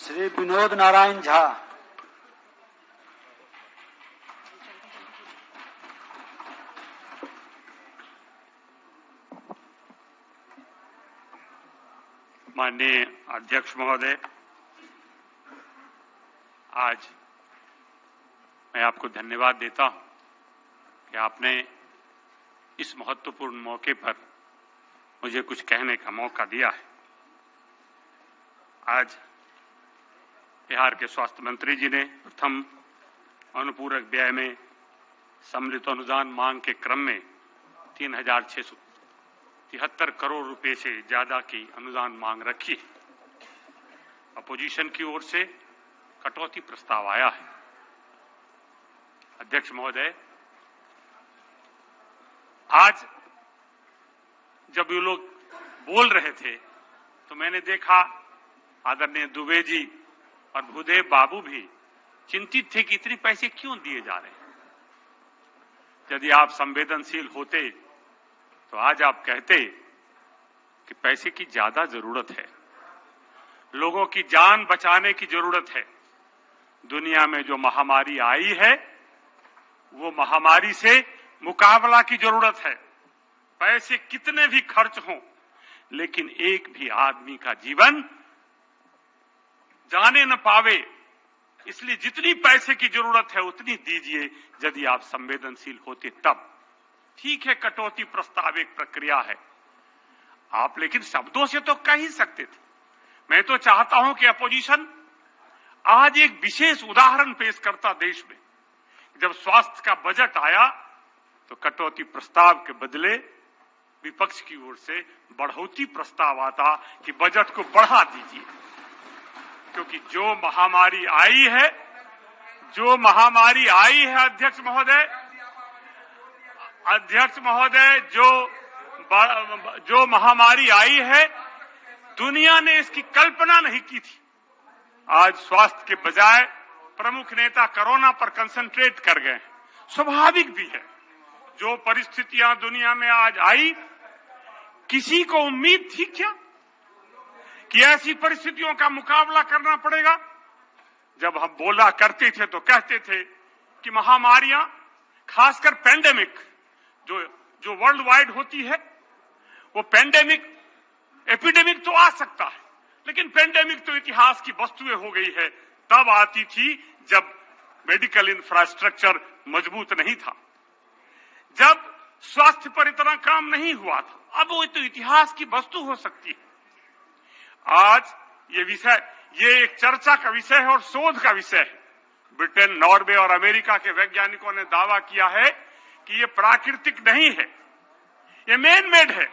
श्री विनोद नारायण झा। माननीय अध्यक्ष महोदय, आज मैं आपको धन्यवाद देता हूं कि आपने इस महत्वपूर्ण मौके पर मुझे कुछ कहने का मौका दिया है। आज बिहार के स्वास्थ्य मंत्री जी ने प्रथम अनुपूरक व्यय में सम्मिलित अनुदान मांग के क्रम में 3,673 करोड़ रुपए से ज्यादा की अनुदान मांग रखी है। अपोजिशन की ओर से कटौती प्रस्ताव आया है। अध्यक्ष महोदय, आज जब ये लोग बोल रहे थे तो मैंने देखा आदरणीय दुबे जी और भूदेव बाबू भी चिंतित थे कि इतने पैसे क्यों दिए जा रहे हैं। यदि आप संवेदनशील होते तो आज आप कहते कि पैसे की ज्यादा जरूरत है, लोगों की जान बचाने की जरूरत है। दुनिया में जो महामारी आई है वो महामारी से मुकाबला की जरूरत है। पैसे कितने भी खर्च हों, लेकिन एक भी आदमी का जीवन जाने न पावे, इसलिए जितनी पैसे की जरूरत है उतनी दीजिए। यदि आप संवेदनशील होते तब ठीक है, कटौती प्रस्ताव एक प्रक्रिया है आप, लेकिन शब्दों से तो कह ही सकते थे। मैं तो चाहता हूं कि अपोजिशन आज एक विशेष उदाहरण पेश करता देश में। जब स्वास्थ्य का बजट आया तो कटौती प्रस्ताव के बदले विपक्ष की ओर से बढ़ोतरी प्रस्ताव आता कि बजट को बढ़ा दीजिए, क्योंकि जो महामारी आई है अध्यक्ष महोदय, जो महामारी आई है दुनिया ने इसकी कल्पना नहीं की थी। आज स्वास्थ्य के बजाय प्रमुख नेता कोरोना पर कंसंट्रेट कर गए। स्वाभाविक भी है, जो परिस्थितियां दुनिया में आज आई, किसी को उम्मीद थी क्या कि ऐसी परिस्थितियों का मुकाबला करना पड़ेगा। जब हम बोला करते थे तो कहते थे कि महामारियां, खासकर पेंडेमिक जो वर्ल्ड वाइड होती है, वो एपिडेमिक तो आ सकता है, लेकिन पेंडेमिक तो इतिहास की वस्तुएं हो गई है। तब आती थी जब मेडिकल इंफ्रास्ट्रक्चर मजबूत नहीं था, जब स्वास्थ्य पर इतना काम नहीं हुआ था। अब वो तो इतिहास की वस्तु हो सकती है। आज ये एक चर्चा का विषय है और शोध का विषय है। ब्रिटेन, नॉर्वे और अमेरिका के वैज्ञानिकों ने दावा किया है कि ये प्राकृतिक नहीं है, ये मैन मेड है,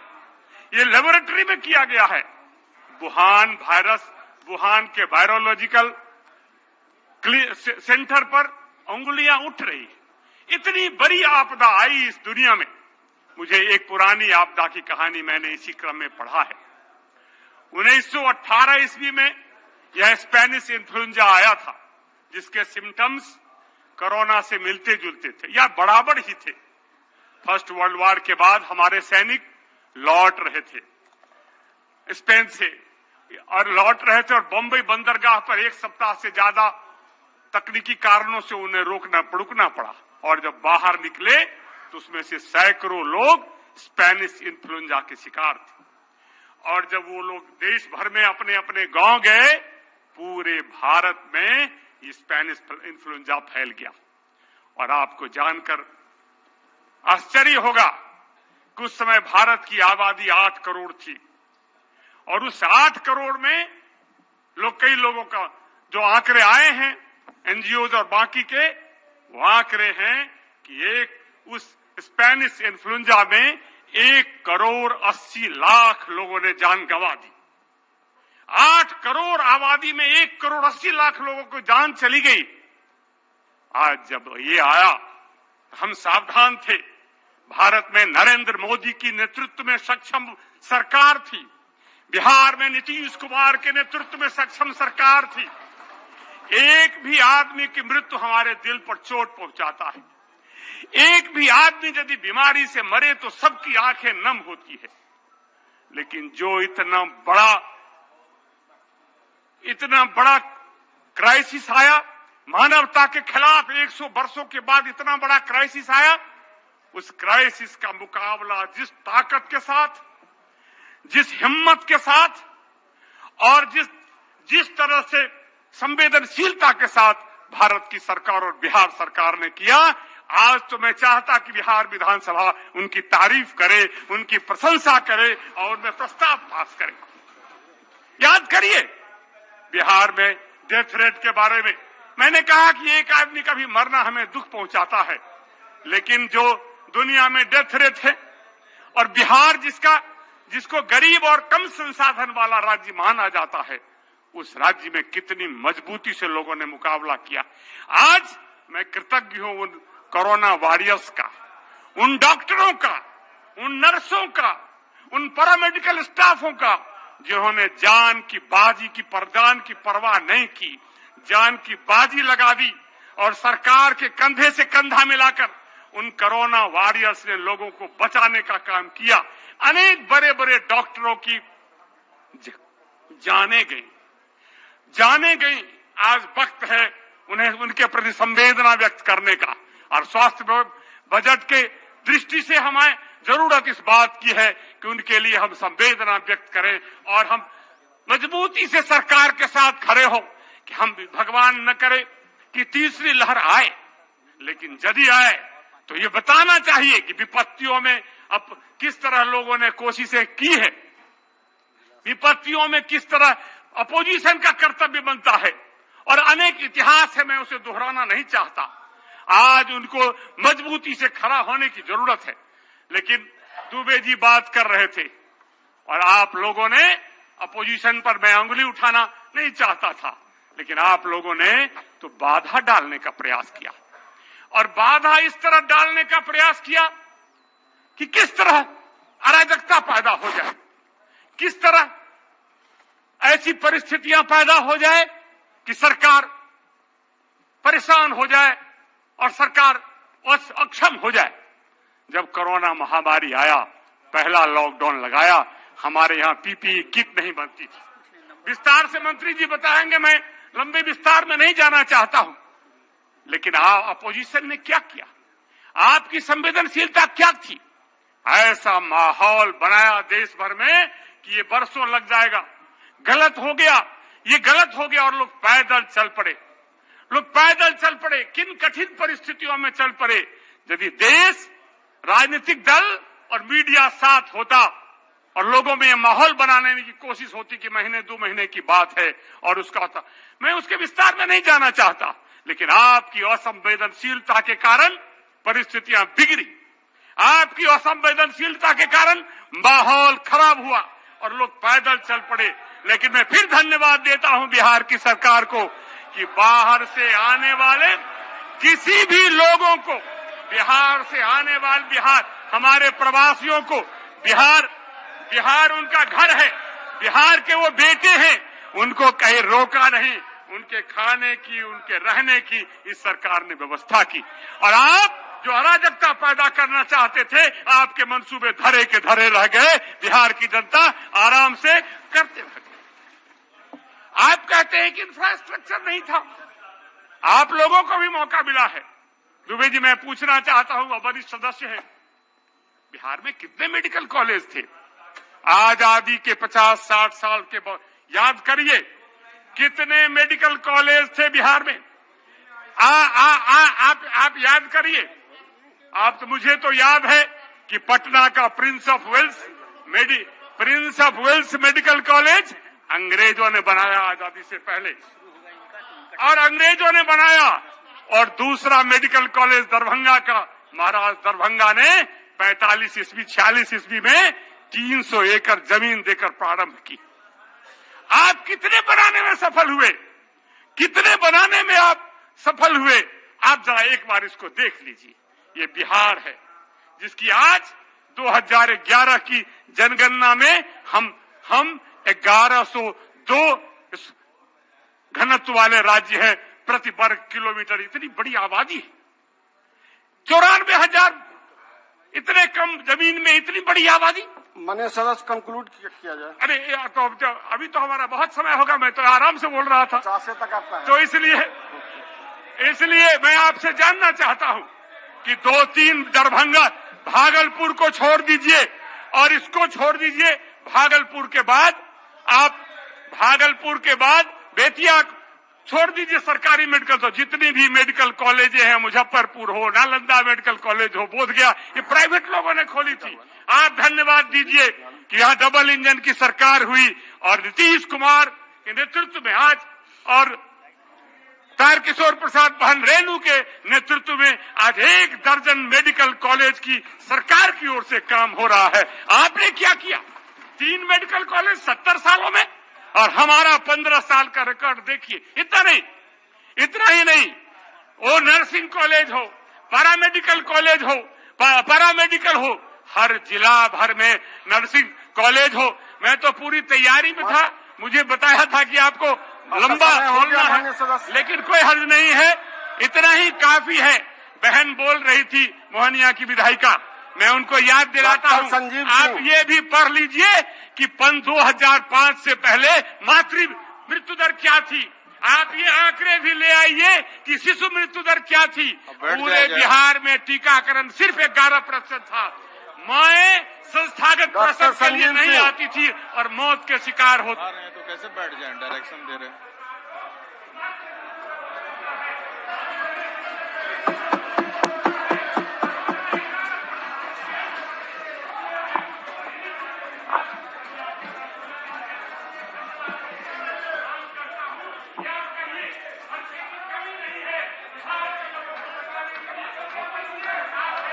ये लेबोरेटरी में किया गया है। वुहान के वायरोलॉजिकल सेंटर पर उंगलियां उठ रही है। इतनी बड़ी आपदा आई इस दुनिया में। मुझे एक पुरानी आपदा की कहानी मैंने इसी क्रम में पढ़ा है। 1918 ईस्वी में यह स्पेनिश इन्फ्लुएंजा आया था, जिसके सिम्टम्स कोरोना से मिलते जुलते थे या बराबर ही थे। फर्स्ट वर्ल्ड वॉर के बाद हमारे सैनिक लौट रहे थे स्पेन से, और बम्बई बंदरगाह पर एक सप्ताह से ज्यादा तकनीकी कारणों से उन्हें रुकना पड़ा। और जब बाहर निकले तो उसमें से सैकड़ों लोग स्पेनिश इन्फ्लुएंजा के शिकार थे। और जब वो लोग देश भर में अपने अपने गांव गए, पूरे भारत में ये स्पेनिश इन्फ्लुएंजा फैल गया। और आपको जानकर आश्चर्य होगा कि उस समय भारत की आबादी 8 करोड़ थी, और उस 8 करोड़ में कई लोगों का जो आंकड़े आए हैं एनजीओज और बाकी के, वो आंकड़े हैं कि उस स्पेनिश इन्फ्लुएंजा में 1,80,00,000 लोगों ने जान गंवा दी। 8 करोड़ आबादी में 1,80,00,000 लोगों को जान चली गई। आज जब ये आया, हम सावधान थे। भारत में नरेंद्र मोदी की नेतृत्व में सक्षम सरकार थी, बिहार में नीतीश कुमार के नेतृत्व में सक्षम सरकार थी। एक भी आदमी की मृत्यु हमारे दिल पर चोट पहुंचाता है। एक भी आदमी यदि बीमारी से मरे तो सबकी आंखें नम होती है। लेकिन जो इतना बड़ा क्राइसिस आया, मानवता के खिलाफ 100 वर्षों के बाद इतना बड़ा क्राइसिस आया, उस क्राइसिस का मुकाबला जिस ताकत के साथ, जिस हिम्मत के साथ और जिस तरह से संवेदनशीलता के साथ भारत की सरकार और बिहार सरकार ने किया, आज तो मैं चाहता कि बिहार विधानसभा उनकी तारीफ करे, उनकी प्रशंसा करे और उनमें प्रस्ताव पास करे। याद करिए बिहार में डेथ रेट के बारे में मैंने कहा कि एक आदमी का भी मरना हमें दुख पहुंचाता है, लेकिन जो दुनिया में डेथ रेट है और बिहार जिसको गरीब और कम संसाधन वाला राज्य माना जाता है, उस राज्य में कितनी मजबूती से लोगों ने मुकाबला किया। आज मैं कृतज्ञ हूं उन कोरोना वॉरियर्स का, उन डॉक्टरों का, उन नर्सों का, उन पैरामेडिकल स्टाफों का, जिन्होंने जान की परवाह नहीं की, जान की बाजी लगा दी और सरकार के कंधे से कंधा मिलाकर उन कोरोना वॉरियर्स ने लोगों को बचाने का काम किया। अनेक बड़े बड़े डॉक्टरों की जाने गई। आज वक्त है उन्हें उनके प्रति संवेदना व्यक्त करने का, और स्वास्थ्य बजट के दृष्टि से हमें जरूरत इस बात की है कि उनके लिए हम संवेदना व्यक्त करें और हम मजबूती से सरकार के साथ खड़े हो कि हम भगवान न करे कि तीसरी लहर आए, लेकिन यदि आए तो ये बताना चाहिए कि विपत्तियों में अब किस तरह लोगों ने कोशिशें की है, विपत्तियों में किस तरह अपोजिशन का कर्तव्य बनता है, और अनेक इतिहास है, मैं उसे दोहराना नहीं चाहता। आज उनको मजबूती से खड़ा होने की जरूरत है। लेकिन दुबे जी बात कर रहे थे और आप लोगों ने अपोजिशन पर मैं उंगली उठाना नहीं चाहता था, लेकिन आप लोगों ने तो बाधा डालने का प्रयास किया, और बाधा इस तरह डालने का प्रयास किया कि किस तरह अराजकता पैदा हो जाए, किस तरह ऐसी परिस्थितियां पैदा हो जाए कि सरकार परेशान हो जाए और सरकार अक्षम हो जाए। जब कोरोना महामारी आया, पहला लॉकडाउन लगाया, हमारे यहाँ पीपीई किट नहीं बनती थी। विस्तार से मंत्री जी बताएंगे, मैं लंबे विस्तार में नहीं जाना चाहता हूं, लेकिन अपोजिशन ने क्या किया, आपकी संवेदनशीलता क्या थी? ऐसा माहौल बनाया देश भर में कि ये बरसों लग जाएगा। गलत हो गया, ये गलत हो गया, और लोग पैदल चल पड़े। किन कठिन परिस्थितियों में चल पड़े। यदि देश, राजनीतिक दल और मीडिया साथ होता और लोगों में यह माहौल बनाने की कोशिश होती कि महीने 2 महीने की बात है और उसका होता, मैं उसके विस्तार में नहीं जाना चाहता, लेकिन आपकी असंवेदनशीलता के कारण परिस्थितियां बिगड़ी, आपकी असंवेदनशीलता के कारण माहौल खराब हुआ और लोग पैदल चल पड़े। लेकिन मैं फिर धन्यवाद देता हूं बिहार की सरकार को कि बाहर से आने वाले किसी भी लोगों को, बिहार से आने वाले हमारे प्रवासियों को, बिहार उनका घर है, बिहार के वो बेटे हैं, उनको कहीं रोका नहीं। उनके खाने की, उनके रहने की इस सरकार ने व्यवस्था की, और आप जो अराजकता पैदा करना चाहते थे, आपके मंसूबे धरे के धरे रह गए। बिहार की जनता आराम से करते रह गए। आप कहते हैं कि इंफ्रास्ट्रक्चर नहीं था, आप लोगों को भी मौका मिला है। दुबे जी, मैं पूछना चाहता हूं, वरिष्ठ सदस्य हैं, बिहार में कितने मेडिकल कॉलेज थे? आजादी के 50-60 साल के बाद याद करिए कितने मेडिकल कॉलेज थे बिहार में। आप याद करिए। आप तो, मुझे तो याद है कि पटना का Prince of Wales medical college अंग्रेजों ने बनाया आजादी से पहले, और अंग्रेजों ने बनाया। और दूसरा मेडिकल कॉलेज दरभंगा का, महाराज दरभंगा ने 45 ईस्वी 46 ईस्वी में 300 एकड़ जमीन देकर प्रारंभ की। आप कितने बनाने में सफल हुए, कितने बनाने में आप सफल हुए? आप जरा एक बार इसको देख लीजिए। ये बिहार है जिसकी आज 2011 की जनगणना में हम 1102 घनत्व वाले राज्य है प्रति वर्ग किलोमीटर। इतनी बड़ी आबादी है, 94,000 इतने कम जमीन में इतनी बड़ी आबादी। माननीय सदस्य कंक्लूड किया जाए। अरे तो अभी तो हमारा बहुत समय होगा, मैं तो आराम से बोल रहा था। 50 तक आता है। तो इसलिए मैं आपसे जानना चाहता हूं कि 2-3 दरभंगा भागलपुर को छोड़ दीजिए और इसको छोड़ दीजिए। भागलपुर के बाद बेतिया छोड़ दीजिए सरकारी मेडिकल। तो जितनी भी मेडिकल कॉलेजें हैं, मुजफ्फरपुर हो, नालंदा मेडिकल कॉलेज हो, बोधगया, ये प्राइवेट लोगों ने खोली थी। आप धन्यवाद दीजिए कि यहाँ डबल इंजन की सरकार हुई और नीतीश कुमार के नेतृत्व में आज और तारकिशोर प्रसाद बहन रेणु के नेतृत्व में आज 1 दर्जन मेडिकल कॉलेज की सरकार की ओर से काम हो रहा है। आपने क्या किया? 3 मेडिकल कॉलेज 70 सालों में, और हमारा 15 साल का रिकॉर्ड देखिए। इतना ही नहीं, वो नर्सिंग कॉलेज हो, पैरामेडिकल कॉलेज हो, पैरामेडिकल हो, हर जिला भर में नर्सिंग कॉलेज हो। मैं तो पूरी तैयारी में था, मुझे बताया था कि आपको लंबा बोलना है, लेकिन कोई हर्ज नहीं है, इतना ही काफी है। बहन बोल रही थी, मोहनिया की विधायिका, मैं उनको याद दिलाता हूं, आप ये भी पढ़ लीजिए कि 2005 से पहले मातृ मृत्यु दर क्या थी। आप ये आंकड़े भी ले आइए कि शिशु मृत्यु दर क्या थी। पूरे बिहार में टीकाकरण सिर्फ 11% था। माएँ संस्थागत प्रसव के लिए नहीं आती थी और मौत के शिकार होती। तो कैसे बैठ जाए, डायरेक्शन दे रहे हैं।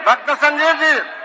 डॉक्टर संजीव जी।